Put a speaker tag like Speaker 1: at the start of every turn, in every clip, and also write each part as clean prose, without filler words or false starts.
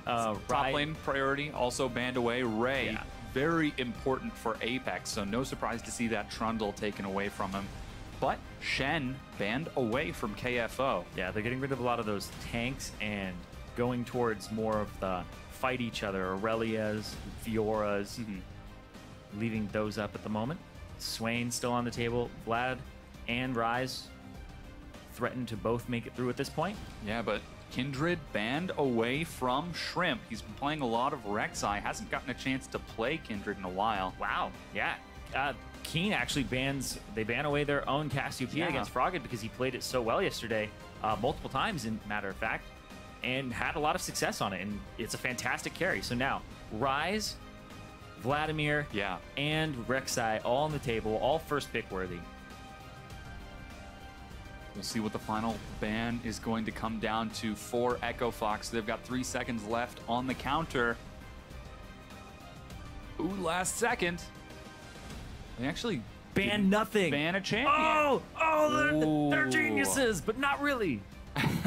Speaker 1: Top lane priority also banned away. Ray, very important for Apex, so no surprise to see that Trundle taken away from him. But Shen banned away from KFO.
Speaker 2: Yeah, they're getting rid of a lot of those tanks and going towards more of the fight each other, Aurelias, Fioras, leaving those up at the moment. Swain still on the table. Vlad and Rise threaten to both make it through at this point.
Speaker 1: Yeah, but Kindred banned away from Shrimp. He's been playing a lot of Rek'Sai. Hasn't gotten a chance to play Kindred in a while.
Speaker 2: Wow, yeah. Keen actually ban away their own Cassiopeia against Froggen because he played it so well yesterday, multiple times, in matter of fact, and had a lot of success on it, and it's a fantastic carry. So now, Rise, Vladimir, and Rek'Sai all on the table, all first pick worthy.
Speaker 1: We'll see what the final ban is going to come down to for Echo Fox. They've got 3 seconds left on the counter. Ooh, last second. They actually
Speaker 2: ban nothing.
Speaker 1: Ban a champion.
Speaker 2: They're geniuses, but not really.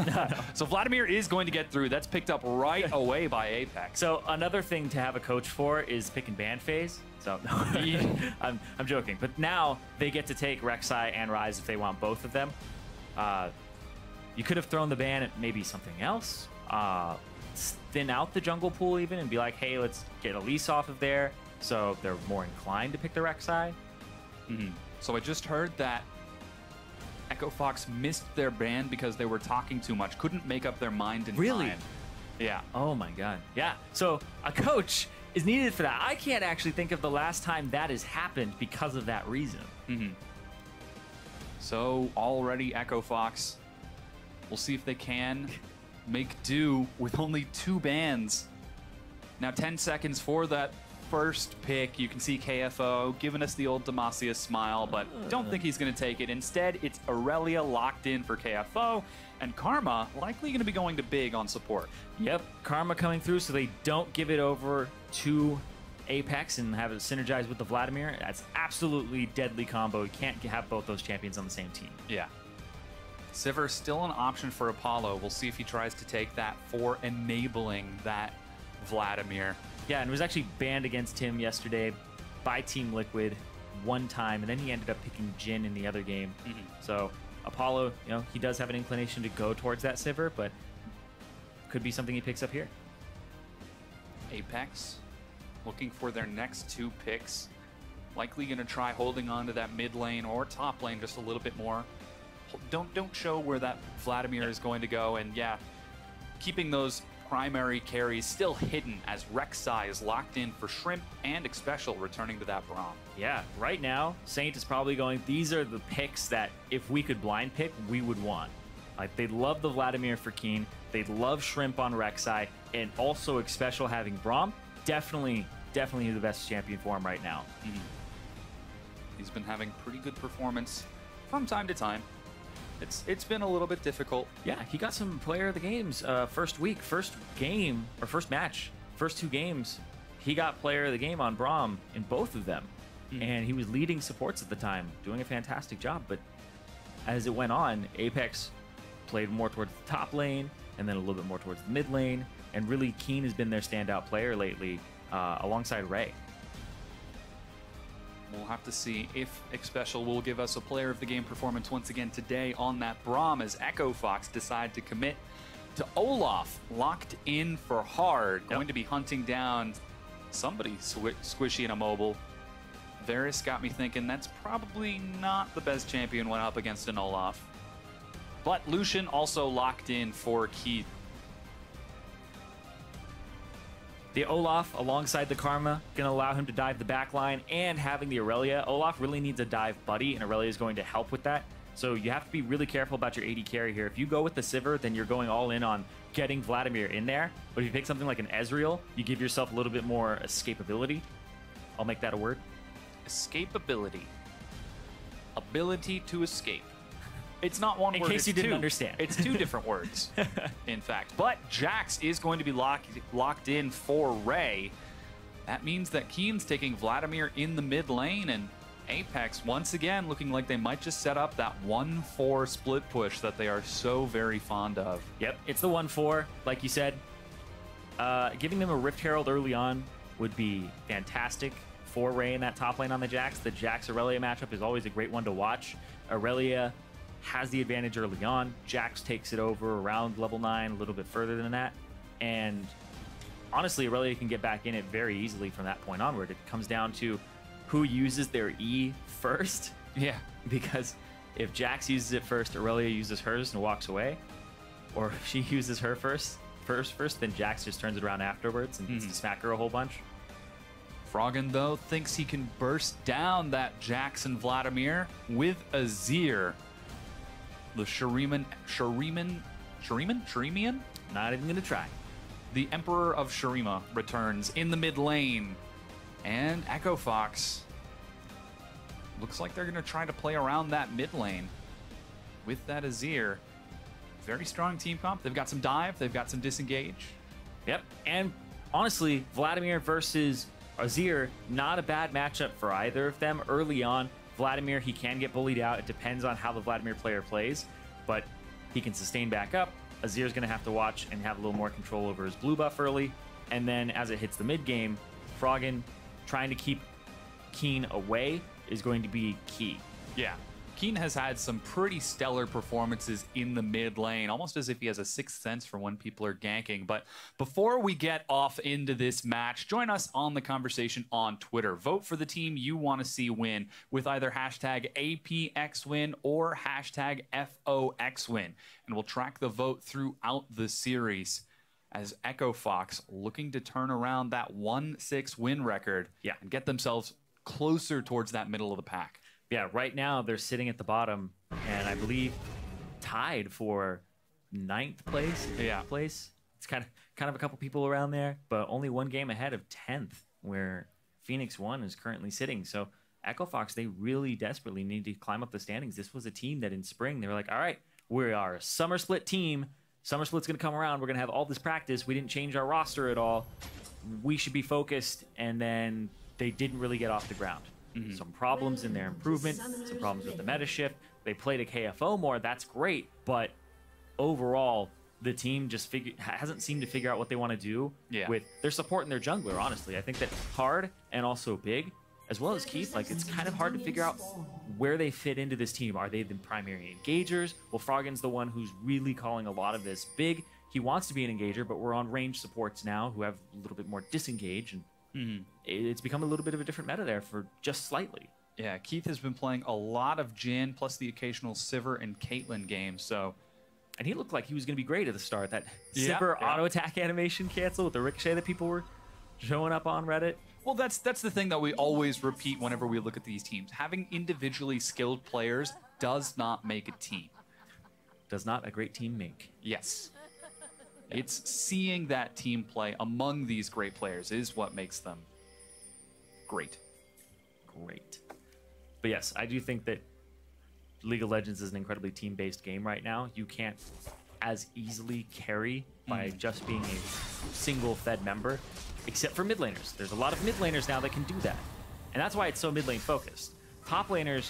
Speaker 1: No. So Vladimir is going to get through. That's picked up right away by Apex.
Speaker 2: So another thing to have a coach for is pick and ban phase. So I'm joking. But now they get to take Rek'Sai and Rise if they want both of them. You could have thrown the ban at maybe something else. Thin out the jungle pool even and be like, hey, let's get Elise off of there. So they're more inclined to pick the Rek'Sai.
Speaker 1: So I just heard that Echo Fox missed their ban because they were talking too much. Couldn't make up their mind in time. Yeah.
Speaker 2: Oh my god. Yeah. So a coach is needed for that. I can't actually think of the last time that has happened because of that reason.
Speaker 1: So already Echo Fox, we'll see if they can make do with only 2 bans. Now 10 seconds for that first pick. You can see KFO giving us the old Demacia smile, but don't think he's going to take it. Instead, it's Aurelia locked in for KFO, and Karma likely going to be going to big on support.
Speaker 2: Yep, Karma coming through so they don't give it over to Apex and have it synergize with the Vladimir. That's absolutely deadly combo. You can't have both those champions on the same team.
Speaker 1: Yeah. Sivir still an option for Apollo. We'll see if he tries to take that for enabling that Vladimir.
Speaker 2: Yeah, and it was actually banned against him yesterday by Team Liquid one time, and then he ended up picking Jhin in the other game. So Apollo, you know, he does have an inclination to go towards that Sivir, but could be something he picks up here.
Speaker 1: Apex looking for their next 2 picks. Likely going to try holding on to that mid lane or top lane just a little bit more. Don't show where that Vladimir is going to go, and yeah, keeping those primary carries still hidden as Rek'Sai is locked in for Shrimp and Xpecial returning to that Braum.
Speaker 2: Yeah, right now, Saint is probably going, these are the picks that if we could blind pick, we would want. Like, they'd love the Vladimir for Keen, they'd love Shrimp on Rek'Sai, and also Xpecial having Braum. Definitely the best champion for him right now.
Speaker 1: He's been having pretty good performance from time to time. It's been a little bit difficult.
Speaker 2: Yeah, he got some player of the games first match, first 2 games. He got player of the game on Braum in both of them. And he was leading supports at the time, doing a fantastic job. But as it went on, Apex played more towards the top lane and then a little bit more towards the mid lane. And really, Keen has been their standout player lately alongside Ray.
Speaker 1: We'll have to see if Xpecial will give us a player of the game performance once again today on that Braum as Echo Fox decide to commit to Olaf, locked in for hard, going to be hunting down somebody squishy and immobile. Varus got me thinking that's probably not the best champion went up against an Olaf. But Lucian also locked in for Keith.
Speaker 2: The Olaf alongside the Karma going to allow him to dive the back line, and having the Aurelia, Olaf really needs a dive buddy, and Aurelia is going to help with that. So you have to be really careful about your AD carry here. If you go with the Sivir, then you're going all in on getting Vladimir in there. But if you pick something like an Ezreal, you give yourself a little bit more escapability. I'll make that a word.
Speaker 1: Escapability. Ability to escape. It's not one word.
Speaker 2: In case you didn't understand.
Speaker 1: It's 2 different words, in fact. But Jax is going to be locked in for Ray. That means that Keen's taking Vladimir in the mid lane, and Apex, once again, looking like they might just set up that 1-4 split push that they are so very fond of.
Speaker 2: Yep, it's the 1-4. Like you said, Giving them a Rift Herald early on would be fantastic for Ray in that top lane on the Jax. The Jax-Aurelia matchup is always a great one to watch. Aurelia has the advantage early on. Jax takes it over around level 9, a little bit further than that. And honestly, Aurelia can get back in it very easily from that point onward. It comes down to who uses their E first.
Speaker 1: Yeah.
Speaker 2: Because if Jax uses it first, Aurelia uses hers and walks away. Or if she uses her first, then Jax just turns it around afterwards and gets to smack her a whole bunch.
Speaker 1: Froggen, though, thinks he can burst down that Jackson Vladimir with Azir. The Shuriman?
Speaker 2: Not even going to try.
Speaker 1: The Emperor of Shurima returns in the mid lane. And Echo Fox looks like they're going to try to play around that mid lane with that Azir. Very strong team comp. They've got some dive. They've got some disengage.
Speaker 2: Yep. And honestly, Vladimir versus Azir, not a bad matchup for either of them. Early on, Vladimir, he can get bullied out. It depends on how the Vladimir player plays, but he can sustain back up. Azir's going to have to watch and have a little more control over his blue buff early. And then as it hits the mid game, Froggen trying to keep Keen away is going to be key.
Speaker 1: Yeah. Keen has had some pretty stellar performances in the mid lane, almost as if he has a sixth sense for when people are ganking. But before we get off into this match, join us on the conversation on Twitter. Vote for the team you want to see win with either hashtag APXWin or hashtag FOXWin. And we'll track the vote throughout the series as Echo Fox looking to turn around that 1-6 win record and get themselves closer towards that middle of the pack.
Speaker 2: Yeah, right now they're sitting at the bottom, and I believe tied for 9th place.
Speaker 1: Yeah,
Speaker 2: place. It's kind of a couple people around there, but only one game ahead of 10th, where Phoenix 1 is currently sitting. So Echo Fox, they really desperately need to climb up the standings. This was a team that in spring they were like, all right, we are a summer split team. Summer split's going to come around. We're going to have all this practice. We didn't change our roster at all. We should be focused, and then they didn't really get off the ground. Some problems in their improvement, some problems with the meta shift. They played a KFO more, that's great, but overall, the team just hasn't seemed to figure out what they want to do with their support and their jungler, honestly. I think that Hard and also Big, as well as Keith, like it's kind of hard to figure out where they fit into this team. Are they the primary engagers? Well, Froggen's the one who's really calling a lot of this. Big, he wants to be an engager, but we're on range supports now who have a little bit more disengage, and it's become a little bit of a different meta there for just slightly.
Speaker 1: Yeah, Keith has been playing a lot of Jhin plus the occasional Sivir and Caitlyn game, so...
Speaker 2: And he looked like he was going to be great at the start. That Sivir auto attack animation cancel with the ricochet that people were showing up on Reddit.
Speaker 1: Well, that's the thing that we always repeat whenever we look at these teams. Having individually skilled players does not make a team.
Speaker 2: Does not a great team make.
Speaker 1: Yes. It's seeing that team play among these great players is what makes them great.
Speaker 2: Great. But yes, I do think that League of Legends is an incredibly team-based game right now. You can't as easily carry by just being a single fed member, except for mid laners. There's a lot of mid laners now that can do that. And that's why it's so mid lane focused. Top laners,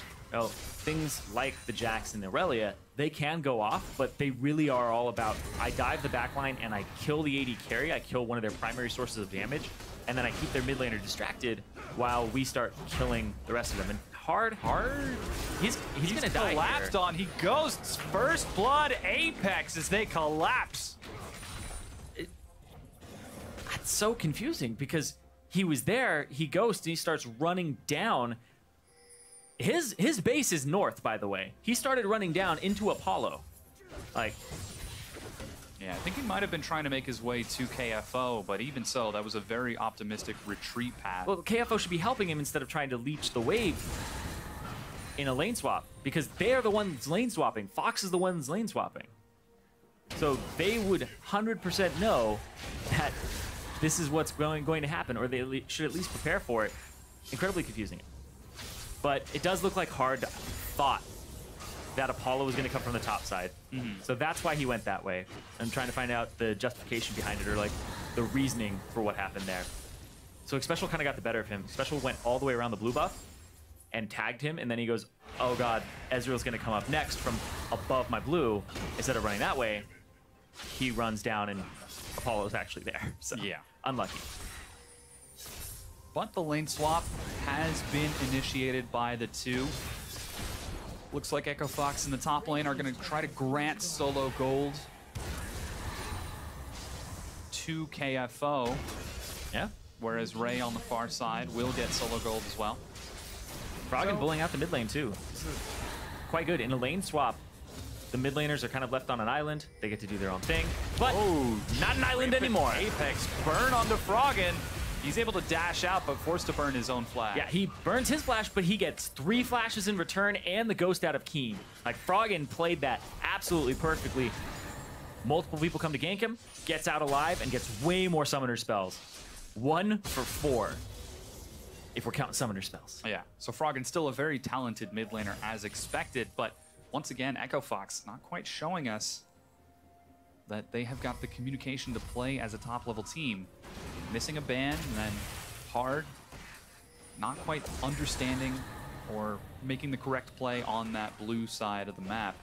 Speaker 2: things like the Jax and the Aurelia, they can go off, but they really are all about, I dive the backline and I kill the AD carry, I kill one of their primary sources of damage, and then I keep their mid laner distracted while we start killing the rest of them. And Hard, he's gonna die
Speaker 1: collapsed
Speaker 2: here.
Speaker 1: On. He goes first blood Apex as they collapse.
Speaker 2: That's so confusing because he was there, he ghosts, and he starts running down. His base is north, by the way. He started running down into Apollo. Like,
Speaker 1: yeah, I think he might have been trying to make his way to KFO, but even so, that was a very optimistic retreat path.
Speaker 2: Well, KFO should be helping him instead of trying to leech the wave in a lane swap, because they are the ones lane swapping. Fox is the ones lane swapping. So they would 100% know that this is what's going to happen, or they should at least prepare for it. Incredibly confusing. But it does look like Hard thought that Apollo was going to come from the top side. So that's why he went that way. I'm trying to find out the justification behind it, or like the reasoning for what happened there. So Special kind of got the better of him. Special went all the way around the blue buff and tagged him, and then he goes, oh god, Ezreal's going to come up next from above my blue. Instead of running that way, he runs down and Apollo's actually there. So
Speaker 1: Yeah.
Speaker 2: unlucky.
Speaker 1: But the lane swap has been initiated by the two. Looks like Echo Fox in the top lane are going to try to grant solo gold to KFO,
Speaker 2: Yeah.
Speaker 1: whereas Ray on the far side will get solo gold as well.
Speaker 2: Froggen bullying out the mid lane too. This is quite good. In a lane swap, the mid laners are kind of left on an island. They get to do their own thing, but not an island anymore.
Speaker 1: Apex burn onto Froggen. He's able to dash out, but forced to burn his own flash.
Speaker 2: Yeah, he burns his flash, but he gets 3 flashes in return and the ghost out of Keen. Like, Froggen played that absolutely perfectly. Multiple people come to gank him, gets out alive, and gets way more summoner spells. 1 for 4, if we're counting summoner spells.
Speaker 1: Yeah, so Froggen's still a very talented mid laner as expected, but once again, Echo Fox not quite showing us that they have got the communication to play as a top-level team. Missing a ban, and then Hard not quite understanding or making the correct play on that blue side of the map.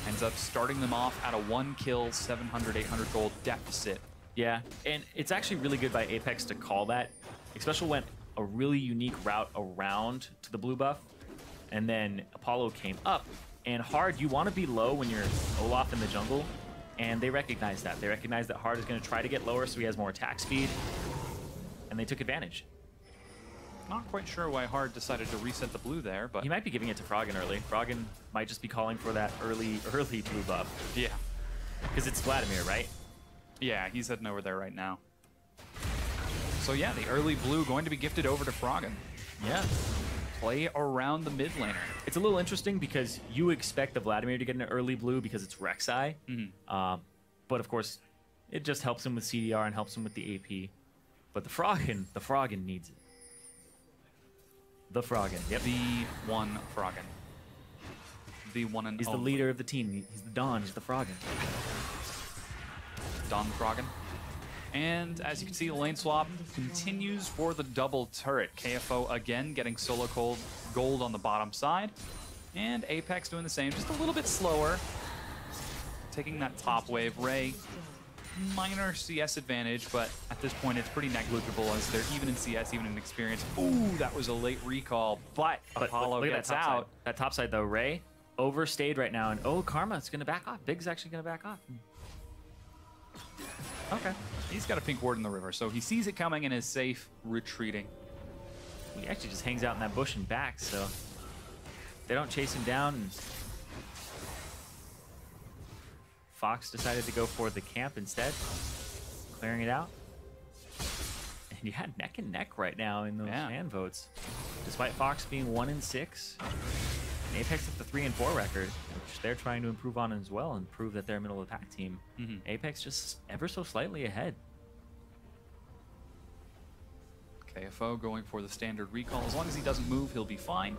Speaker 1: Ends up starting them off at a 1-kill, 700, 800 gold deficit.
Speaker 2: Yeah, and it's actually really good by Apex to call that. Especially went a really unique route around to the blue buff, and then Apollo came up. And Hard, you want to be low when you're Olaf in the jungle, and they recognize that. They recognize that Hard is going to try to get lower so he has more attack speed, and they took advantage.
Speaker 1: Not quite sure why Hard decided to reset the blue there, but
Speaker 2: He might be giving it to Froggen early. Froggen might just be calling for that early blue buff.
Speaker 1: yeah.
Speaker 2: Because it's Vladimir, right?
Speaker 1: Yeah, he's heading over there right now. So yeah, the early blue going to be gifted over to Froggen.
Speaker 2: Yeah.
Speaker 1: Play around the mid laner.
Speaker 2: It's a little interesting because you expect the Vladimir to get an early blue because it's Rek'Sai. But of course, it just helps him with CDR and helps him with the AP. But the Froggen needs it. The Froggen, yep.
Speaker 1: The one Froggen. The one and
Speaker 2: He's the
Speaker 1: only.
Speaker 2: leader of the team. He's the Don. He's the Froggen.
Speaker 1: Don Froggen. And as you can see, the lane swap continues for the double turret. KFO again getting solo gold on the bottom side. And Apex doing the same, just a little bit slower. Taking that top wave. Ray, minor CS advantage, but at this point it's pretty negligible as they're even in CS, even in experience. Ooh, that was a late recall, but Apollo
Speaker 2: look at
Speaker 1: gets
Speaker 2: that top
Speaker 1: out.
Speaker 2: Side. That top side though, Ray overstayed right now, and oh, Karma's gonna back off. Big's actually gonna back off.
Speaker 1: Okay. He's got a pink ward in the river, so he sees it coming and is safe retreating.
Speaker 2: He actually just hangs out in that bush and backs, so they don't chase him down. And Fox decided to go for the camp instead, clearing it out. And you had neck and neck right now in those fan votes. Despite Fox being 1-6, Apex at the 3-4 record, which they're trying to improve on as well and prove that they're a middle attack team. Apex just ever so slightly ahead.
Speaker 1: KFO going for the standard recall. As long as he doesn't move, he'll be fine.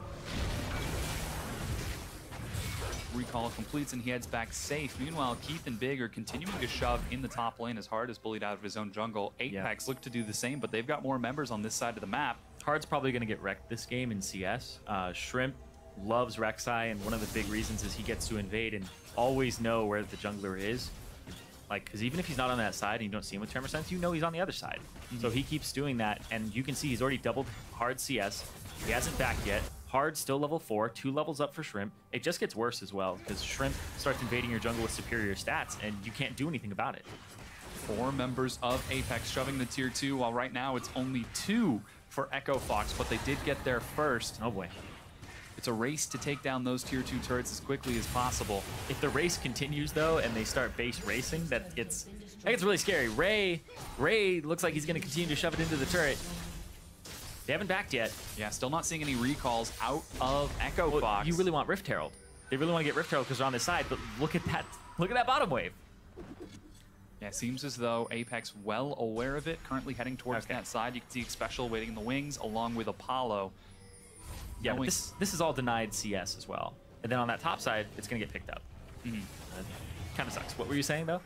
Speaker 1: Recall completes and he heads back safe. Meanwhile, Keith and Big are continuing to shove in the top lane as Hard is bullied out of his own jungle. Apex look to do the same, but they've got more members on this side of the map.
Speaker 2: Hard's probably going to get wrecked this game in CS. Shrimp loves Rek'Sai, and one of the big reasons is he gets to invade and always know where the jungler is. Like, because even if he's not on that side and you don't see him with Tremor Sense, you know he's on the other side. So he keeps doing that, and you can see he's already doubled Hard CS. He hasn't backed yet. Hard still level 4, 2 levels up for Shrimp. It just gets worse as well, because Shrimp starts invading your jungle with superior stats, and you can't do anything about it.
Speaker 1: 4 members of Apex shoving the tier 2, while right now it's only 2 for Echo Fox, but they did get there first.
Speaker 2: Oh boy.
Speaker 1: It's a race to take down those tier 2 turrets as quickly as possible.
Speaker 2: If the race continues though, and they start base racing, that gets really scary. Ray looks like he's going to continue to shove it into the turret. They haven't backed yet.
Speaker 1: Yeah, still not seeing any recalls out of Echo Fox.
Speaker 2: You really want Rift Herald. They really want to get Rift Herald because they're on this side, but look at that. Look at that bottom wave.
Speaker 1: Yeah, it seems as though Apex well aware of it, currently heading towards that side. You can see Special waiting in the wings along with Apollo.
Speaker 2: Yeah, but this is all denied CS as well. And then on that top side, it's going to get picked up. Kind of sucks. What were you saying, though?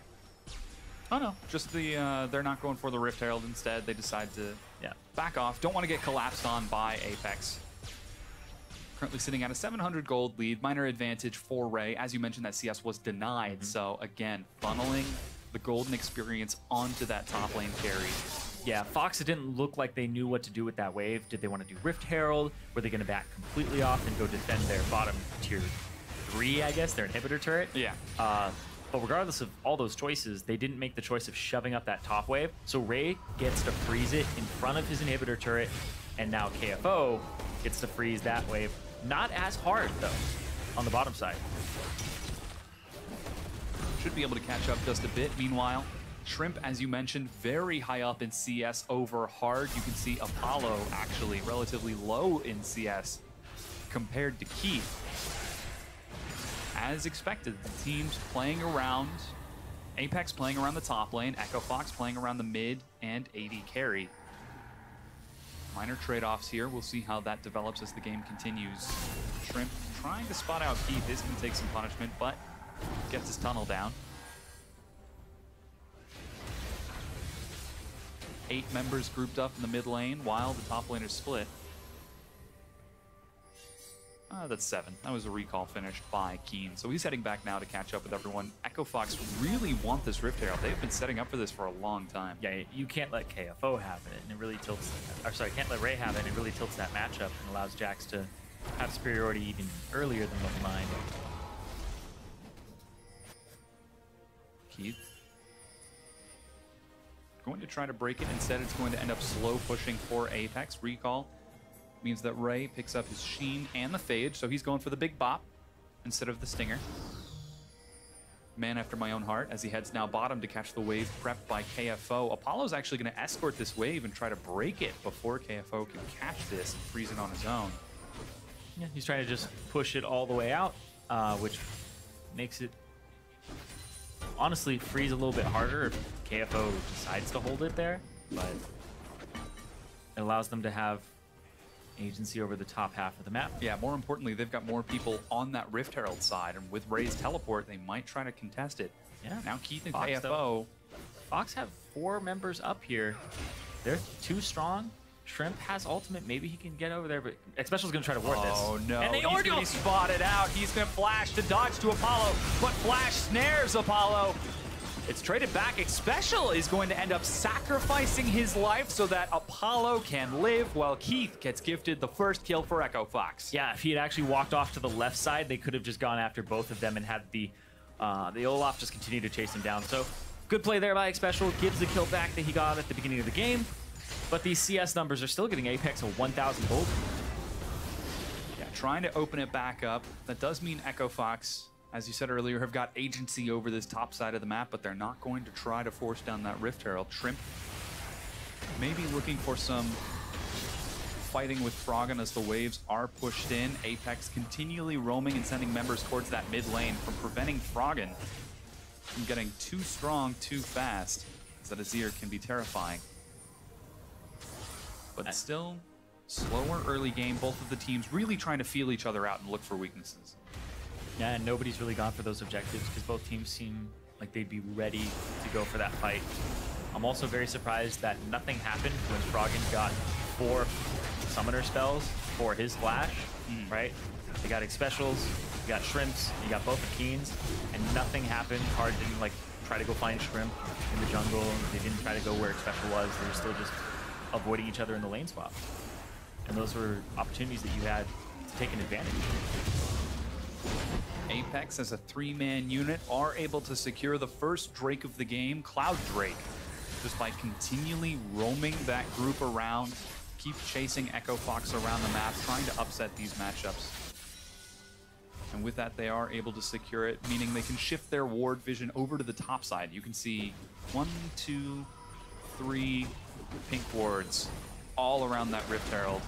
Speaker 1: Oh, no. Just they're not going for the Rift Herald instead. They decide to back off. Don't want to get collapsed on by Apex. Currently sitting at a 700 gold lead. Minor advantage for Ray. As you mentioned, that CS was denied. So, again, funneling the golden experience onto that top lane carry.
Speaker 2: Yeah, Fox, it didn't look like they knew what to do with that wave. Did they want to do Rift Herald? Were they going to back completely off and go defend their bottom tier 3, I guess, their inhibitor turret?
Speaker 1: Yeah.
Speaker 2: But regardless of all those choices, they didn't make the choice of shoving up that top wave. So Ray gets to freeze it in front of his inhibitor turret, and now KFO gets to freeze that wave. Not as hard, though, on the bottom side.
Speaker 1: Should be able to catch up just a bit. Meanwhile, Shrimp, as you mentioned, very high up in CS over hard. You can see Apollo actually relatively low in CS compared to Keith. As expected, the teams playing around, Apex playing around the top lane, Echo Fox playing around the mid, and AD carry. Minor trade-offs here. We'll see how that develops as the game continues. Shrimp trying to spot out Keith is going to take some punishment, but gets his tunnel down. 8 members grouped up in the mid lane while the top lane is split. That's 7. That was a recall finished by Keen. So he's heading back now to catch up with everyone. Echo Fox really want this Rift Herald. They've been setting up for this for a long time.
Speaker 2: Yeah, you can't let KFO have it, and it really tilts. Or sorry, can't let Ray have it, and it really tilts that matchup and allows Jax to have superiority even earlier than Level 9.
Speaker 1: Keith going to try to break it. Instead, it's going to end up slow pushing for Apex. Recall means that Ray picks up his Sheen and the Phage, so he's going for the big bop instead of the Stinger. Man after my own heart as he heads now bottom to catch the wave prepped by KFO. Apollo's actually going to escort this wave and try to break it before KFO can catch this and freeze it on his own.
Speaker 2: Yeah, he's trying to just push it all the way out, which makes it honestly freeze a little bit harder if KFO decides to hold it there, but it allows them to have agency over the top half of the map.
Speaker 1: Yeah, more importantly, they've got more people on that Rift Herald side, and with Ray's teleport, they might try to contest it.
Speaker 2: Yeah.
Speaker 1: Now Keith and
Speaker 2: Fox,
Speaker 1: KFO.
Speaker 2: though. Fox have 4 members up here. They're too strong. Shrimp has ultimate. Maybe he can get over there, but Xpecial's going to try to ward this.
Speaker 1: Oh, no.
Speaker 2: And they
Speaker 1: He's going to be spotted out. He's going to flash to dodge to Apollo, but flash snares Apollo. It's traded back. Xpecial is going to end up sacrificing his life so that Apollo can live while Keith gets gifted the first kill for Echo Fox.
Speaker 2: Yeah, if he had actually walked off to the left side, they could have just gone after both of them and had the Olaf just continue to chase him down. So good play there by Xpecial. Gives the kill back that he got at the beginning of the game. But these CS numbers are still getting Apex a 1,000 gold.
Speaker 1: Yeah, trying to open it back up. That does mean Echo Fox, as you said earlier, have got agency over this top side of the map, but they're not going to try to force down that Rift Herald. Shrimp maybe looking for some fighting with Froggen as the waves are pushed in. Apex continually roaming and sending members towards that mid lane from preventing Froggen from getting too strong too fast, as that Azir can be terrifying. But still, slower early game. Both of the teams really trying to feel each other out and look for weaknesses.
Speaker 2: Yeah, and nobody's really gone for those objectives because both teams seem like they'd be ready to go for that fight. I'm also very surprised that nothing happened when Froggen got 4 summoner spells for his flash, right? They got Xpecials, you got Shrimps, you got both the Keens, and nothing happened. Card didn't like try to go find Shrimp in the jungle. They didn't try to go where Xpecial was. They were still just avoiding each other in the lane swap. And those were opportunities that you had to take an advantage.
Speaker 1: Apex, as a 3-man unit, are able to secure the first Drake of the game, Cloud Drake, just by continually roaming that group around, keep chasing Echo Fox around the map, trying to upset these matchups. And with that, they are able to secure it, meaning they can shift their ward vision over to the top side. You can see 1, 2, 3 pink wards all around that Rift Herald.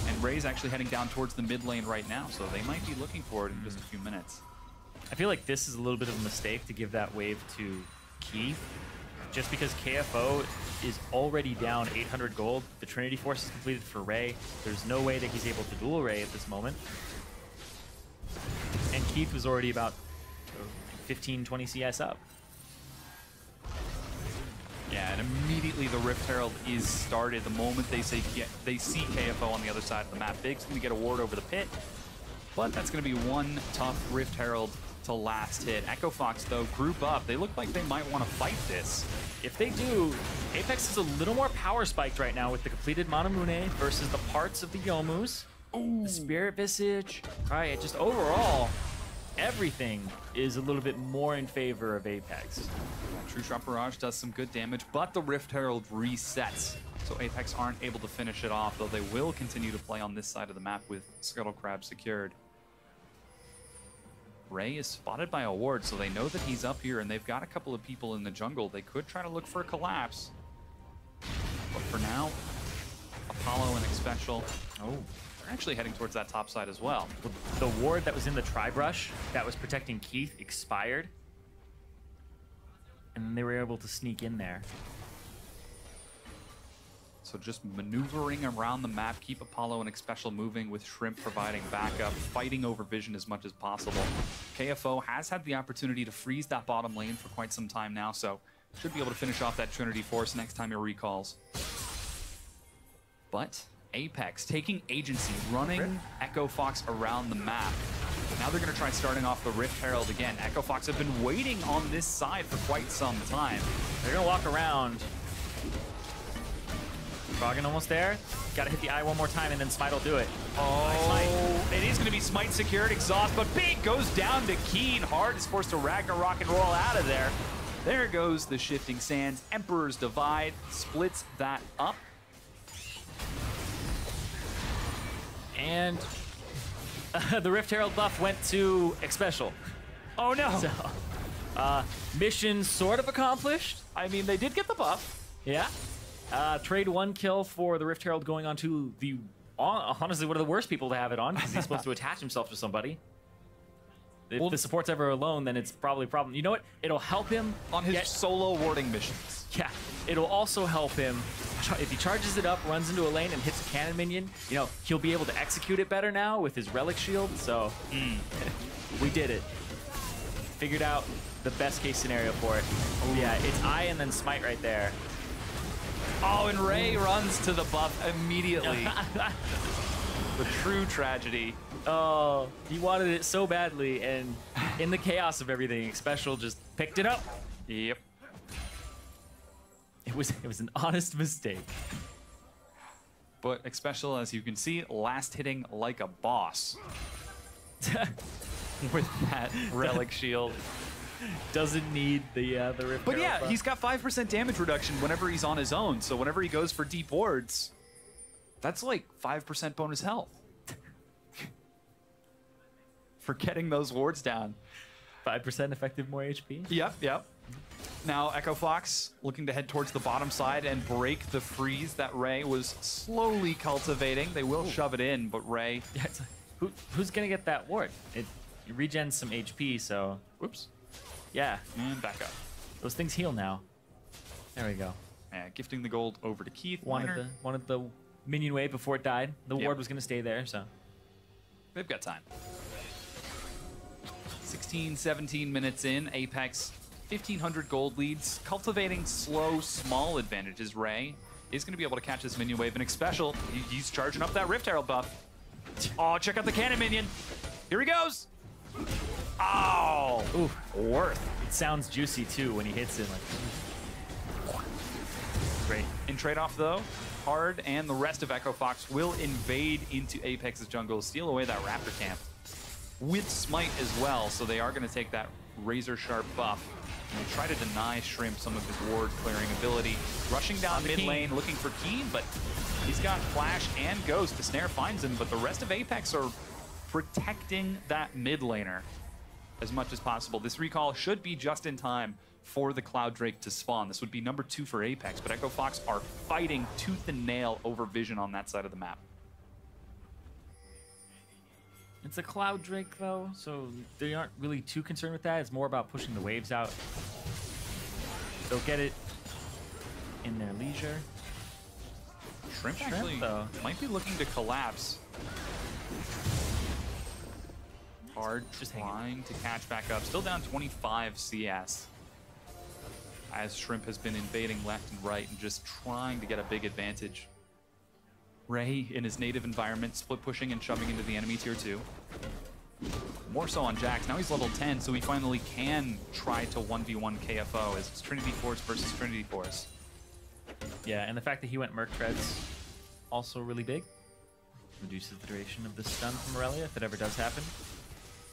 Speaker 1: And Ray's actually heading down towards the mid lane right now, so they might be looking for it in just a few minutes.
Speaker 2: I feel like this is a little bit of a mistake to give that wave to Keith, just because KFO is already down 800 gold. The Trinity Force is completed for Ray. There's no way that he's able to duel Ray at this moment. And Keith was already about 15, 20 CS up.
Speaker 1: Yeah, and immediately the Rift Herald is started the moment they see KFO on the other side of the map. Big's going to get a ward over the pit, but that's going to be one tough Rift Herald to last hit. Echo Fox, though, group up. They look like they might want to fight this.
Speaker 2: If they do, Apex is a little more power spiked right now with the completed Manamune versus the parts of the Yomus. Ooh. The Spirit Visage. All right, just overall, everything is a little bit more in favor of Apex.
Speaker 1: True Shot Barrage does some good damage, but the Rift Herald resets. So Apex aren't able to finish it off, though they will continue to play on this side of the map with Scuttle Crab secured. Ray is spotted by a ward, so they know that he's up here, and they've got a couple of people in the jungle. They could try to look for a collapse. But for now, Apollo and Xpecial, they're actually heading towards that top side as well.
Speaker 2: The ward that was in the Tri-Brush that was protecting Keith expired, and they were able to sneak in there.
Speaker 1: So just maneuvering around the map, keep Apollo and Xpecial moving with Shrimp providing backup, fighting over vision as much as possible. KFO has had the opportunity to freeze that bottom lane for quite some time now, so should be able to finish off that Trinity Force next time he recalls. But Apex taking agency, running Echo Fox around the map. Now they're going to try starting off the Rift Herald again. Echo Fox have been waiting on this side for quite some time.
Speaker 2: They're going to walk around. Froggen almost there. Got to hit the eye one more time, and then Smite will do it.
Speaker 1: Oh, it is going to be Smite secured, exhaust, but Big goes down to Keen. Hard is forced to Ragnarok and roll out of there. There goes the Shifting Sands. Emperor's Divide splits that up.
Speaker 2: And the Rift Herald buff went to Xpecial.
Speaker 1: Oh no!
Speaker 2: So, mission sort of accomplished.
Speaker 1: I mean, they did get the buff.
Speaker 2: Yeah. Trade 1 kill for the Rift Herald going on to the, honestly, one of the worst people to have it on, because he's supposed to attach himself to somebody. If the support's ever alone, then it's probably a problem. You know what? It'll help him
Speaker 1: on his solo warding missions.
Speaker 2: Yeah. It'll also help him, if he charges it up, runs into a lane, and hits a cannon minion, you know, he'll be able to execute it better now with his Relic Shield, so we did it. Figured out the best case scenario for it. Oh, yeah, it's Eye and then Smite right there.
Speaker 1: Oh, and Ray runs to the buff immediately. The true tragedy.
Speaker 2: Oh, he wanted it so badly, and in the chaos of everything, Xpecial just picked it up.
Speaker 1: Yep.
Speaker 2: It was an honest mistake.
Speaker 1: But Xpecial, as you can see, last hitting like a boss. With that Relic Shield.
Speaker 2: Doesn't need the Rift.
Speaker 1: But yeah, he's got 5% damage reduction whenever he's on his own. So whenever he goes for deep wards, that's like 5% bonus health. For getting those wards down.
Speaker 2: 5% effective more HP?
Speaker 1: Yep. Now Echo Fox looking to head towards the bottom side and break the freeze that Ray was slowly cultivating. They will shove it in, but Ray...
Speaker 2: Yeah, it's like, who's going to get that ward? It regens some HP, so...
Speaker 1: Whoops.
Speaker 2: Yeah.
Speaker 1: And back up.
Speaker 2: Those things heal now. There we go.
Speaker 1: Yeah, gifting the gold over to Keith.
Speaker 2: Wanted the minion wave before it died. The ward was going to stay there, so...
Speaker 1: They've got time. 16, 17 minutes in. Apex, 1,500 gold leads. Cultivating slow, small advantages. Ray is going to be able to catch this minion wave. And Xpecial, he's charging up that Rift Herald buff. Oh, check out the cannon minion. Here he goes. Oh, worth.
Speaker 2: It sounds juicy, too, when he hits it. Like, great.
Speaker 1: In trade-off, though, Hard and the rest of Echo Fox will invade into Apex's jungle, steal away that Raptor camp with Smite as well, so they are going to take that razor-sharp buff and try to deny Shrimp some of his ward-clearing ability. Rushing down mid lane, looking for Keen, but he's got Flash and Ghost. The Snare finds him, but the rest of Apex are protecting that mid laner as much as possible. This recall should be just in time for the Cloud Drake to spawn. This would be number 2 for Apex, but Echo Fox are fighting tooth and nail over vision on that side of the map.
Speaker 2: It's a Cloud Drake, though, so they aren't really too concerned with that. It's more about pushing the waves out. They'll get it in their leisure.
Speaker 1: Shrimp actually though might be looking to collapse. Hard just trying to catch back up. Still down 25 CS. As Shrimp has been invading left and right and just trying to get a big advantage. Ray, in his native environment, split pushing and shoving into the enemy tier 2. More so on Jax. Now he's level 10, so he finally can try to 1v1 KFO as it's Trinity Force versus Trinity Force.
Speaker 2: Yeah, and the fact that he went Merc Treads also really big. Reduces the duration of the stun from Aurelia if it ever does happen,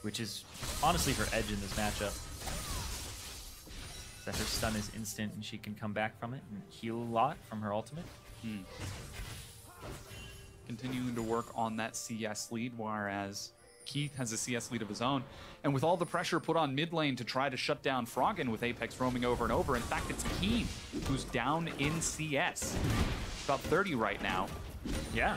Speaker 2: which is honestly her edge in this matchup. That her stun is instant and she can come back from it and heal a lot from her ultimate.
Speaker 1: Continuing to work on that CS lead, whereas Keith has a CS lead of his own. And with all the pressure put on mid lane to try to shut down Froggen with Apex roaming over and over, in fact, it's Keen who's down in CS. About 30 right now.
Speaker 2: Yeah,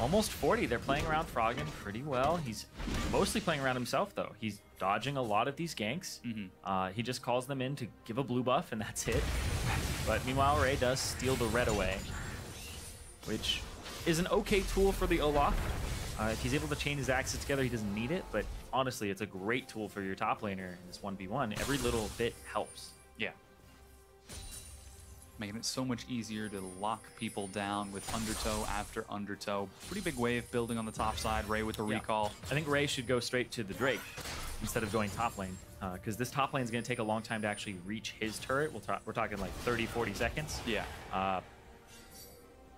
Speaker 2: almost 40. They're playing around Froggen pretty well. He's mostly playing around himself, though. He's dodging a lot of these ganks. He just calls them in to give a blue buff, and that's it. But meanwhile, Ray does steal the red away, which is an okay tool for the Olaf. If he's able to chain his axes together, he doesn't need it. But honestly, it's a great tool for your top laner in this 1v1. Every little bit helps.
Speaker 1: Yeah. Making it so much easier to lock people down with undertow after undertow. Pretty big wave building on the top side. Ray with the recall.
Speaker 2: I think Ray should go straight to the Drake instead of going top lane, because this top lane is going to take a long time to actually reach his turret. We're talking like 30, 40 seconds.
Speaker 1: Yeah.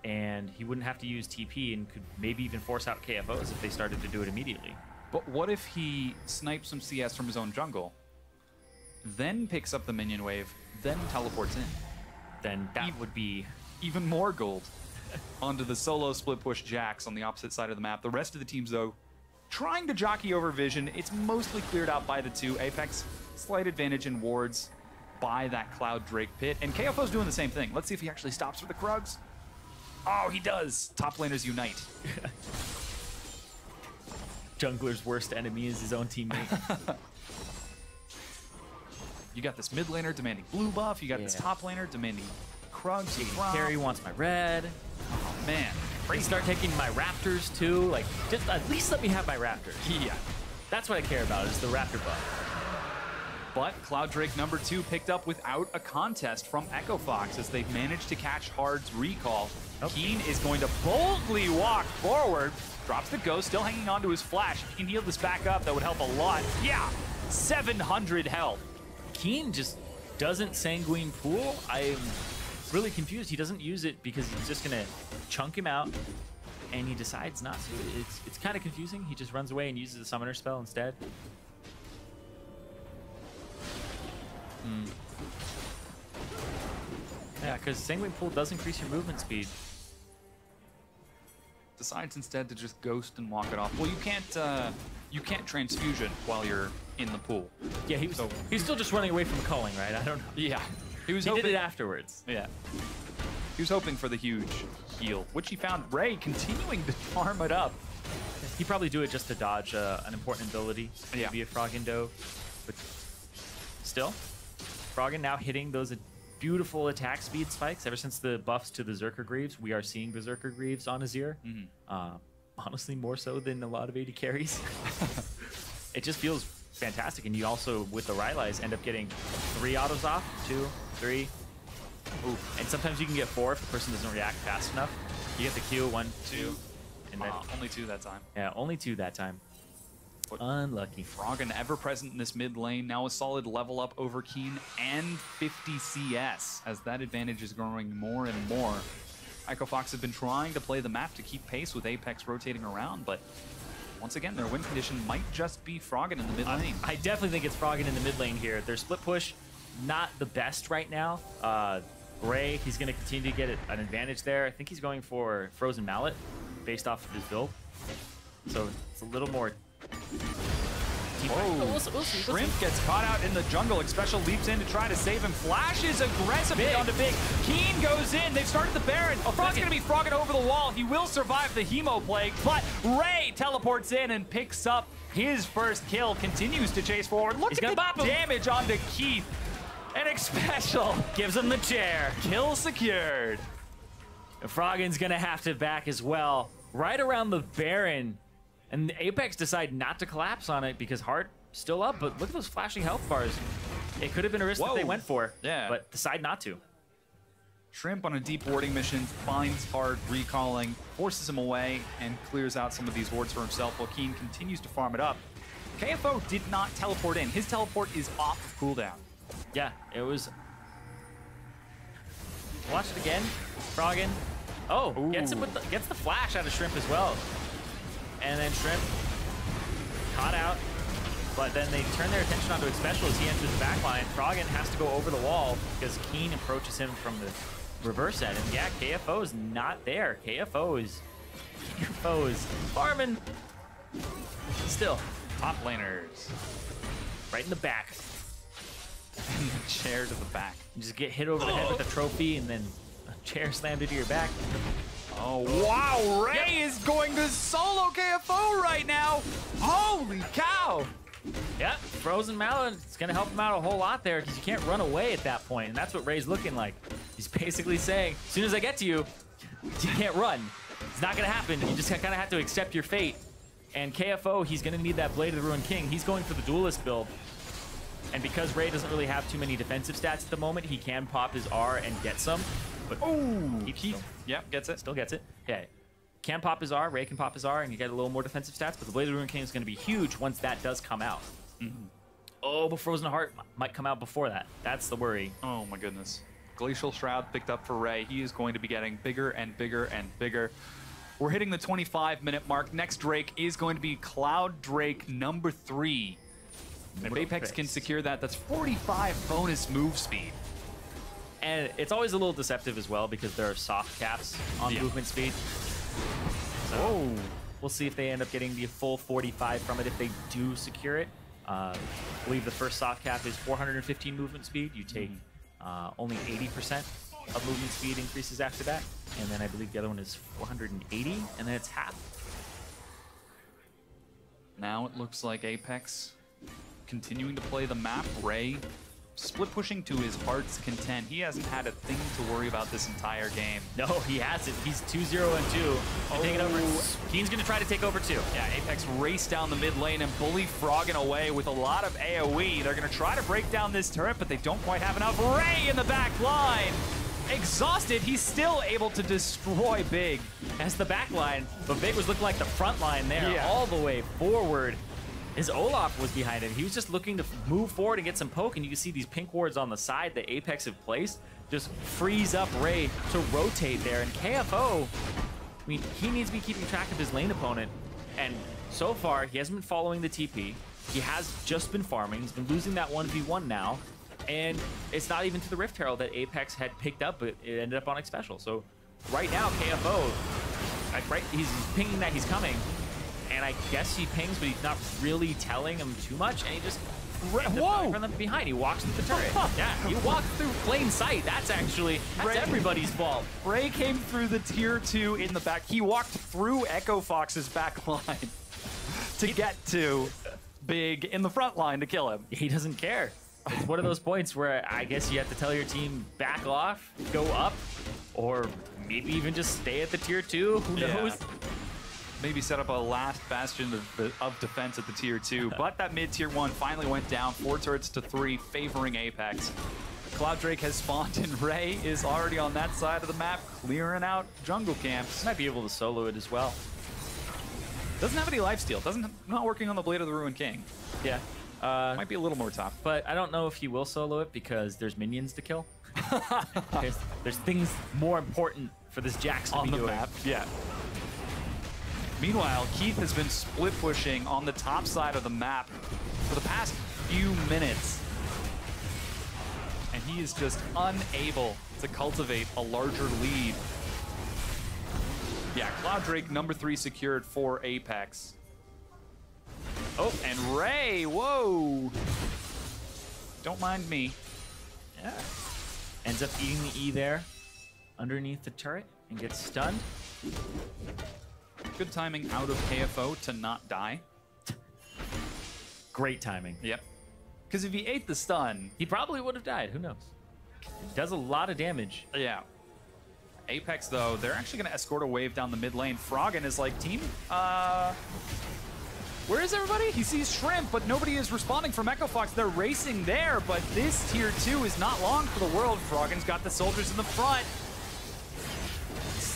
Speaker 2: And he wouldn't have to use TP and could maybe even force out KFOs if they started to do it immediately.
Speaker 1: But what if he snipes some CS from his own jungle, then picks up the minion wave, then teleports in?
Speaker 2: Then that would be
Speaker 1: even more gold onto the solo split push Jax on the opposite side of the map. The rest of the teams, though, trying to jockey over vision. It's mostly cleared out by the two. Apex, slight advantage in wards by that Cloud Drake pit. And KFO's doing the same thing. Let's see if he actually stops for the Krugs. Oh, he does. Top laners unite.
Speaker 2: Jungler's worst enemy is his own teammate.
Speaker 1: You got this mid laner demanding blue buff. You got this top laner demanding Krugs.
Speaker 2: Carry wants my red.
Speaker 1: Oh, man.
Speaker 2: They start taking my raptors, too. Like, just at least let me have my raptors.
Speaker 1: Yeah.
Speaker 2: That's what I care about, is the raptor buff.
Speaker 1: But Cloud Drake number 2 picked up without a contest from Echo Fox as they've managed to catch Hard's recall. Keen is going to boldly walk forward. Drops the ghost, still hanging on to his flash. If he can heal this back up, that would help a lot. Yeah, 700 health.
Speaker 2: Keen just doesn't Sanguine Pool. I'm really confused. He doesn't use it because he's just going to chunk him out, and he decides not to. It's kind of confusing. He just runs away and uses the Summoner spell instead. Yeah, because Sanguine Pool does increase your movement speed.
Speaker 1: Decides instead to just ghost and walk it off. Well, you can't transfusion while you're in the pool.
Speaker 2: Yeah, he's still just running away from the culling, right? I don't know.
Speaker 1: Yeah, he
Speaker 2: did it afterwards.
Speaker 1: Yeah, he was hoping for the huge heal, which he found. Ray continuing to farm it up.
Speaker 2: He'd probably do it just to dodge an important ability, maybe a Froggen Doe. But still, Froggen now hitting those beautiful attack speed spikes. Ever since the buffs to the Berserker Greaves, we are seeing Berserker Greaves on Azir. Honestly, more so than a lot of AD carries. It just feels fantastic. And you also, with the Rylai's, end up getting 3 autos off, 2, 3. Ooh. And sometimes you can get 4 if the person doesn't react fast enough. You get the Q, 1, 2. And then,
Speaker 1: only 2 that time.
Speaker 2: Yeah, only 2 that time. But unlucky.
Speaker 1: Froggen ever present in this mid lane, now a solid level up over Keen and 50 CS as that advantage is growing more and more. Echo Fox have been trying to play the map to keep pace with Apex rotating around, but once again, their win condition might just be Froggen in the mid lane.
Speaker 2: I definitely think it's Froggen in the mid lane here. Their split push, not the best right now. Ray, he's going to continue to get an advantage there. I think he's going for Frozen Mallet based off of his build. So it's a little more...
Speaker 1: We'll see. Shrimp gets caught out in the jungle. Special leaps in to try to save him. Flashes aggressively onto Big. Keen goes in. They've started the Baron. Oh, that's going to be Froggen over the wall. He will survive the Hemo Plague, but Ray teleports in and picks up his first kill. Continues to chase forward. Look at the damage onto Keith. And Special
Speaker 2: gives him the chair.
Speaker 1: Kill secured.
Speaker 2: Froggen's going to have to back as well. Right around the Baron. And the Apex decide not to collapse on it because Hart still up, but look at those flashing health bars. It could have been a risk that they went for, but decide not to.
Speaker 1: Shrimp on a deep warding mission finds Hart recalling, forces him away, and clears out some of these wards for himself while Keen continues to farm it up. KFO did not teleport in. His teleport is off of cooldown.
Speaker 2: Yeah, it was. Watch it again. Froggen. Oh, gets the flash out of Shrimp as well. And then Shrimp caught out. But then they turn their attention onto Xpecial as he enters the backline. Froggen has to go over the wall because Keen approaches him from the reverse end. And yeah, KFO is not there. KFO is farming. Still,
Speaker 1: top laners.
Speaker 2: Right in the back.
Speaker 1: And the chair to the back.
Speaker 2: You just get hit over the head with a trophy and then a chair slammed into your back.
Speaker 1: Oh, wow. Ray is going to solo KFO right now. Holy cow.
Speaker 2: Yeah, Frozen Mallet, it's going to help him out a whole lot there because you can't run away at that point, and that's what Ray's looking like. He's basically saying, as soon as I get to you, you can't run. It's not going to happen. You just kind of have to accept your fate. And KFO, he's going to need that Blade of the Ruined King. He's going for the Duelist build. And because Ray doesn't really have too many defensive stats at the moment, he can pop his R and get some. But
Speaker 1: yep, gets it.
Speaker 2: Still gets it. Yeah. Can pop his R, Ray can pop his R, and you get a little more defensive stats, but the Blade of the Ruined King is going to be huge once that does come out. Oh, but Frozen Heart might come out before that. That's the worry.
Speaker 1: Oh my goodness. Glacial Shroud picked up for Ray. He is going to be getting bigger and bigger and bigger. We're hitting the 25-minute mark. Next Drake is going to be Cloud Drake number 3. And if Apex can secure that, that's 45 bonus move speed.
Speaker 2: And it's always a little deceptive as well because there are soft caps on movement speed. So we'll see if they end up getting the full 45 from it if they do secure it. I believe the first soft cap is 415 movement speed. You take only 80% of movement speed increases after that. And then I believe the other one is 480, and then it's half.
Speaker 1: Now it looks like Apex continuing to play the map. Ray split pushing to his heart's content. He hasn't had a thing to worry about this entire game.
Speaker 2: No, he hasn't. He's 2-0-2. Taking over. Keen's going to try to take over too.
Speaker 1: Yeah, Apex race down the mid lane and bully Froggen away with a lot of AoE. They're going to try to break down this turret, but they don't quite have enough. Ray in the back line. Exhausted, he's still able to destroy Big.
Speaker 2: That's the back line, but Big was looking like the front line there,
Speaker 1: Yeah.
Speaker 2: all the way forward. His Olaf was behind him. He was just looking to move forward and get some poke, and you can see these pink wards on the side that Apex have placed just freeze up Ray to rotate there. And KFO, I mean, he needs to be keeping track of his lane opponent, and so far, he hasn't been following the TP. He has just been farming. He's been losing that 1v1 now, and it's not even to the Rift Herald that Apex had picked up, but it ended up on Xpecial. So right now, KFO, he's pinging that he's coming, and I guess he pings, but he's not really telling him too much, and he just from the behind. He walks through the turret. Yeah, he walked through plain sight. That's everybody's fault.
Speaker 1: Ray came through the tier 2 in the back. He walked through Echo Fox's back line to get to Big in the front line to kill him.
Speaker 2: He doesn't care. It's one of those points where I guess you have to tell your team back off, go up, or maybe even just stay at the tier 2. Who knows?
Speaker 1: Maybe set up a last bastion of defense at the tier 2. But that mid tier 1 finally went down. 4 turrets to 3, favoring Apex. Cloud Drake has spawned, and Ray is already on that side of the map, clearing out jungle camps.
Speaker 2: Might be able to solo it as well.
Speaker 1: Doesn't have any lifesteal. Not working on the Blade of the Ruined King.
Speaker 2: Yeah.
Speaker 1: Might be a little more tough.
Speaker 2: But I don't know if he will solo it because there's minions to kill. there's things more important for this Jax to
Speaker 1: on
Speaker 2: be
Speaker 1: the
Speaker 2: doing.
Speaker 1: map. Yeah. Meanwhile, Keith has been split pushing on the top side of the map for the past few minutes. And he is just unable to cultivate a larger lead. Yeah, Cloud Drake number 3 secured for Apex. Oh, and Ray, whoa. Don't mind me.
Speaker 2: Yeah. Ends up eating the E there underneath the turret and gets stunned.
Speaker 1: Good timing out of KFO to not die.
Speaker 2: Great timing.
Speaker 1: Yep. Because if he ate the stun,
Speaker 2: he probably would have died. Who knows? It does a lot of damage.
Speaker 1: Yeah. Apex, though, they're actually going to escort a wave down the mid lane. Froggen is like, team, where is everybody? He sees Shrimp, but nobody is responding from Echo Fox. They're racing there, but this tier 2 is not long for the world. Froggen's got the soldiers in the front.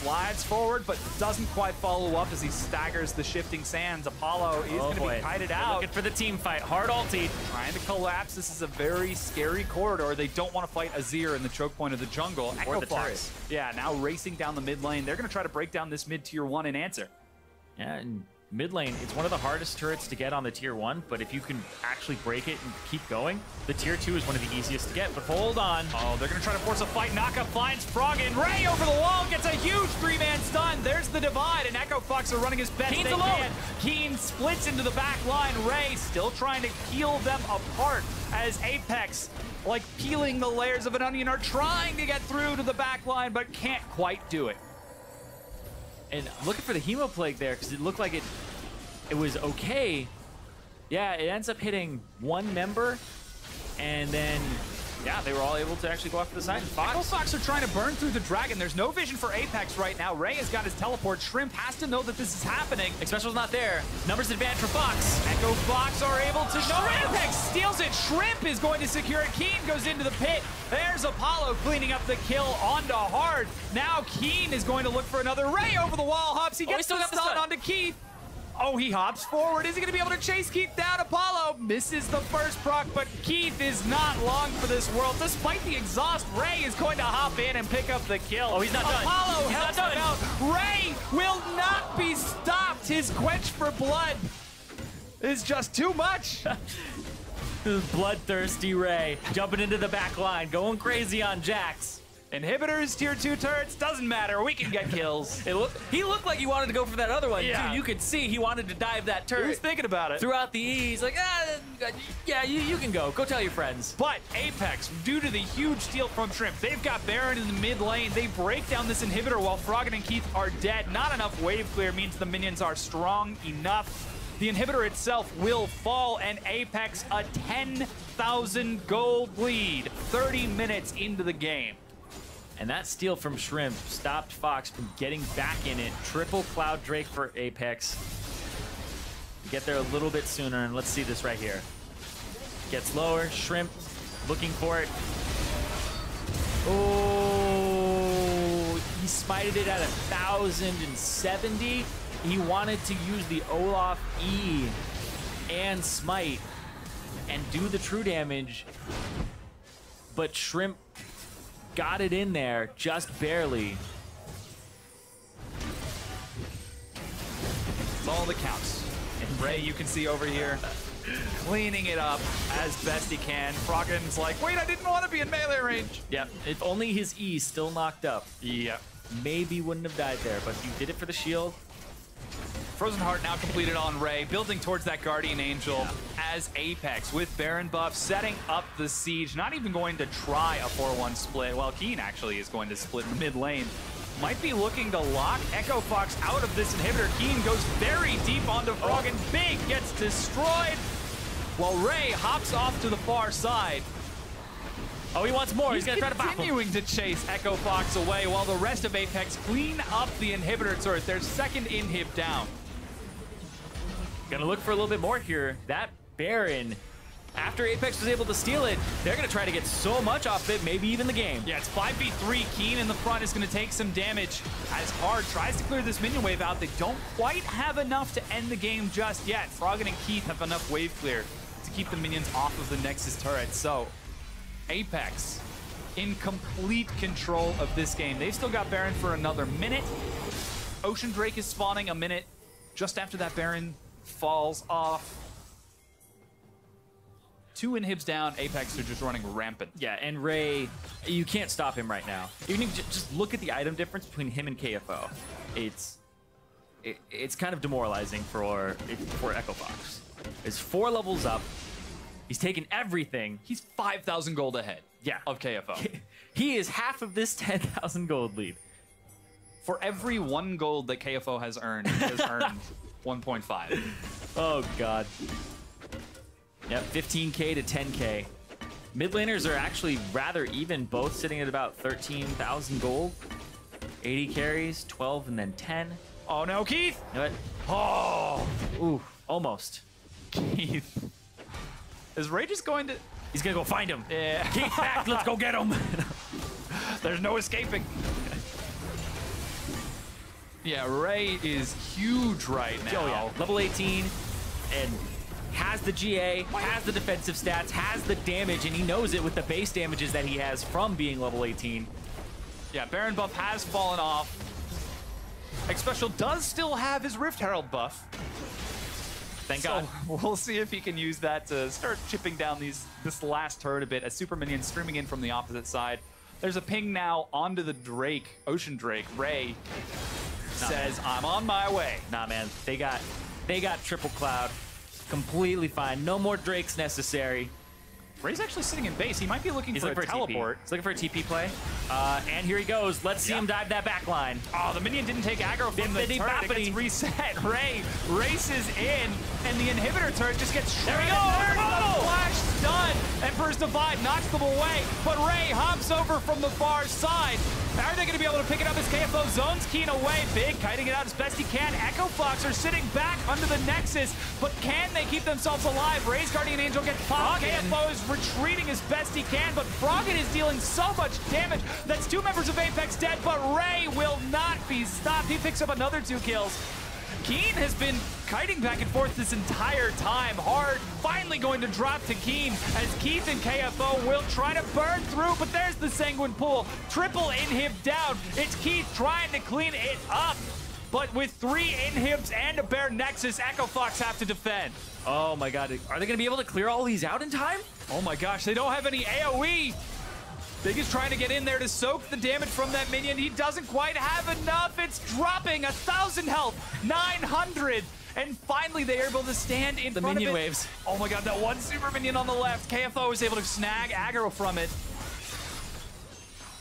Speaker 1: slides forward, but doesn't quite follow up as he staggers the shifting sands. Apollo is going to be kited
Speaker 2: They're
Speaker 1: out.
Speaker 2: looking for the team fight. Hard ulti.
Speaker 1: Trying to collapse. This is a very scary corridor. They don't want to fight Azir in the choke point of the jungle.
Speaker 2: Or the
Speaker 1: Fox,
Speaker 2: turret.
Speaker 1: yeah, now racing down the mid lane. They're going to try to break down this mid tier 1 and answer.
Speaker 2: Yeah, and mid lane, it's one of the hardest turrets to get on the tier 1, but if you can actually break it and keep going, the tier 2 is one of the easiest to get. But hold on.
Speaker 1: Oh, they're going to try to force a fight. Knockup finds Froggen. Ray over the wall gets a huge 3-man stun. There's the divide, and Echo Fox are running his best
Speaker 2: Keen's
Speaker 1: they
Speaker 2: alone.
Speaker 1: can. Keen splits into the back line. Ray still trying to peel them apart as Apex, like peeling the layers of an onion, are trying to get through to the back line, but can't quite do it.
Speaker 2: And looking for the Hemo Plague there, because it looked like it was okay. Yeah, it ends up hitting one member, and then, yeah, they were all able to actually go after the side. And
Speaker 1: Echo Fox are trying to burn through the dragon. There's no vision for Apex right now. Ray has got his teleport. Shrimp has to know that this is happening.
Speaker 2: Special's not there. Numbers advantage for Fox.
Speaker 1: Echo Fox are able to know. Apex steals it. Shrimp is going to secure it. Keen goes into the pit. There's Apollo cleaning up the kill onto Hard. Now Keen is going to look for another. Ray over the wall hops. He gets
Speaker 2: still
Speaker 1: the
Speaker 2: got the
Speaker 1: stun
Speaker 2: stun.
Speaker 1: onto Keith. Oh, he hops forward. Is he going to be able to chase Keith down? Apollo misses the first proc, but Keith is not long for this world. Despite the exhaust, Ray is going to hop in and pick up the kill.
Speaker 2: Oh, he's not done.
Speaker 1: Apollo
Speaker 2: He's
Speaker 1: helps
Speaker 2: not
Speaker 1: him
Speaker 2: done.
Speaker 1: out. Ray will not be stopped. His quench for blood is just too much.
Speaker 2: Bloodthirsty Ray jumping into the back line, going crazy on Jax.
Speaker 1: Inhibitors, tier 2 turrets, doesn't matter. We can get kills.
Speaker 3: He looked like he wanted to go for that other one,
Speaker 1: Yeah.
Speaker 3: too. You could see he wanted to dive that
Speaker 1: He was
Speaker 3: turret.
Speaker 1: thinking about it.
Speaker 3: Throughout the E, he's like, yeah, you can go. Go tell your friends.
Speaker 1: But Apex, due to the huge steal from Shrimp, they've got Baron in the mid lane. They break down this inhibitor while Froggen and Keith are dead. Not enough wave clear means the minions are strong enough. The inhibitor itself will fall, and Apex a 10,000 gold lead 30 minutes into the game.
Speaker 2: And that steal from Shrimp stopped Fox from getting back in it. Triple Cloud Drake for Apex. Get there a little bit sooner, and let's see this right here. Gets lower, Shrimp looking for it. Oh, he smited it at 1,070. He wanted to use the Olaf E and smite and do the true damage, but Shrimp got it in there just barely.
Speaker 1: It's all that counts. And Ray, you can see over here, cleaning it up as best he can. Froggen's like, wait, I didn't want to be in melee range.
Speaker 2: Yep, if only his E still knocked up,
Speaker 1: Yep.
Speaker 2: maybe wouldn't have died there, but he did it for the shield.
Speaker 1: Frozen Heart now completed on Ray, building towards that Guardian Angel as Apex with Baron buff, setting up the siege. Not even going to try a 4-1 split. Well, Keen actually is going to split in the mid lane. Might be looking to lock Echo Fox out of this inhibitor. Keen goes very deep onto Froggen. Big gets destroyed, while Ray hops off to the far side.
Speaker 2: Oh, he wants more. He's
Speaker 1: He's
Speaker 2: gonna try to bop him.
Speaker 1: continuing to chase Echo Fox away while the rest of Apex clean up the inhibitor turret. Their second inhib down.
Speaker 2: Gonna look for a little bit more here. That Baron, after Apex was able to steal it, they're gonna try to get so much off it, maybe even the game.
Speaker 1: Yeah, it's 5v3. Keen in the front is going to take some damage as Hard tries to clear this minion wave out. They don't quite have enough to end the game just yet. Froggen and Keith have enough wave clear to keep the minions off of the Nexus turret. So, Apex in complete control of this game. They've still got Baron for another minute. Ocean Drake is spawning a minute just after that Baron falls off. 2 inhibs down. Apex are just running rampant.
Speaker 2: Yeah, and Ray, you can't stop him right now. Even if you just look at the item difference between him and KFO. It's kind of demoralizing for Echo Fox. It's 4 levels up. He's taken everything.
Speaker 1: He's 5,000 gold ahead.
Speaker 2: Yeah.
Speaker 1: Of KFO.
Speaker 2: He is half of this 10,000 gold lead.
Speaker 1: For every 1 gold that KFO has earned, he has earned 1.5.
Speaker 2: Oh, God. Yep, 15K to 10K. Mid laners are actually rather even, both sitting at about 13,000 gold. 80 carries, 12, and then 10.
Speaker 1: Oh no, Keith!
Speaker 2: What?
Speaker 1: Oh,
Speaker 2: Ooh, almost.
Speaker 1: Keith. Is Ray just going to...
Speaker 2: He's gonna go find him.
Speaker 1: Yeah.
Speaker 2: Keith back, let's go get him.
Speaker 1: There's no escaping. Yeah, Ray is huge right now.
Speaker 2: Oh, yeah. Level 18 and has the GA, has the defensive stats, has the damage, and he knows it with the base damages that he has from being level 18.
Speaker 1: Yeah, Baron buff has fallen off. X-Special does still have his Rift Herald buff.
Speaker 2: Thank God.
Speaker 1: We'll see if he can use that to start chipping down this last turret a bit as Super Minion streaming in from the opposite side. There's a ping now onto the Drake, Ocean Drake. Ray says, I'm on my way.
Speaker 2: Nah, man. They got Triple Cloud. Completely fine. No more Drakes necessary.
Speaker 1: Ray's actually sitting in base. He might be looking for a teleport.
Speaker 2: He's looking for a TP play. And here he goes. Let's see him dive that back line.
Speaker 1: Oh, the minion didn't take aggro from the turret. It gets reset. Ray races in, and the inhibitor turret just gets shredded.
Speaker 2: There we go.
Speaker 1: There's the flash done. Emperor's Divide knocks them away, but Ray hops over from the far side. Are they going to be able to pick it up as KFO zones Keen away? Big kiting it out as best he can. Echo Fox are sitting back under the Nexus, but can they keep themselves alive? Ray's Guardian Angel gets popped. KFO is retreating as best he can, but Froggen is dealing so much damage. That's 2 members of Apex dead, but Ray will not be stopped. He picks up another 2 kills. Keen has been kiting back and forth this entire time. Hard finally going to drop to Keen as Keith and KFO will try to burn through, but there's the Sanguine Pool. Triple inhib down. It's Keith trying to clean it up, but with 3 inhibs and a bare Nexus, Echo Fox have to defend.
Speaker 2: Oh my God. Are they going to be able to clear all these out in time?
Speaker 1: Oh my gosh, they don't have any AoE. Big is trying to get in there to soak the damage from that minion. He doesn't quite have enough. It's dropping 1,000 health, 900. And finally, they're able to stand in front of it.
Speaker 2: The minion waves.
Speaker 1: Oh my God, that one super minion on the left. KFO is able to snag aggro from it.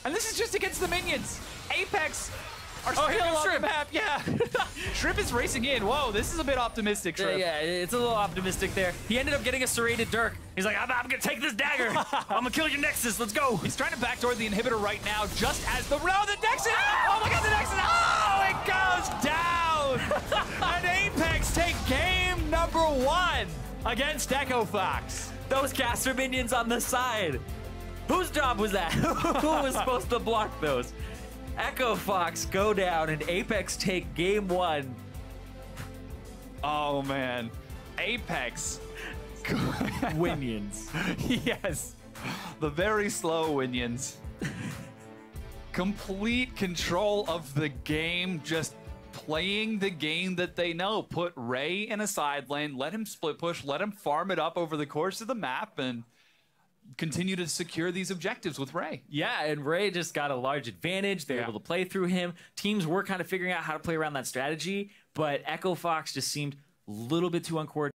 Speaker 1: And this is just against the minions. Apex are still on the map. Yeah. Shrimp is racing in. Whoa, this is a bit optimistic, Shrimp.
Speaker 2: Yeah, it's a little optimistic there. He ended up getting a serrated Dirk. He's like, I'm going to take this dagger. I'm going to kill your Nexus. Let's go.
Speaker 1: He's trying to backdoor the inhibitor right now, just as the... No, the Nexus! Oh my God, the Nexus! Oh, it goes down! And Apex take game number 1 against Echo Fox.
Speaker 2: Those caster minions on the side. Whose job was that? Who was supposed to block those? Echo Fox go down and Apex take game 1.
Speaker 1: Oh man, Apex.
Speaker 2: Winions.
Speaker 1: Yes, the very slow Winions. Complete control of the game, just playing the game that they know. Put Ray in a side lane, let him split push, let him farm it up over the course of the map, and continue to secure these objectives with Ray.
Speaker 2: Yeah, and Ray just got a large advantage. They're able to play through him. Teams were kind of figuring out how to play around that strategy, but Echo Fox just seemed a little bit too uncoordinated.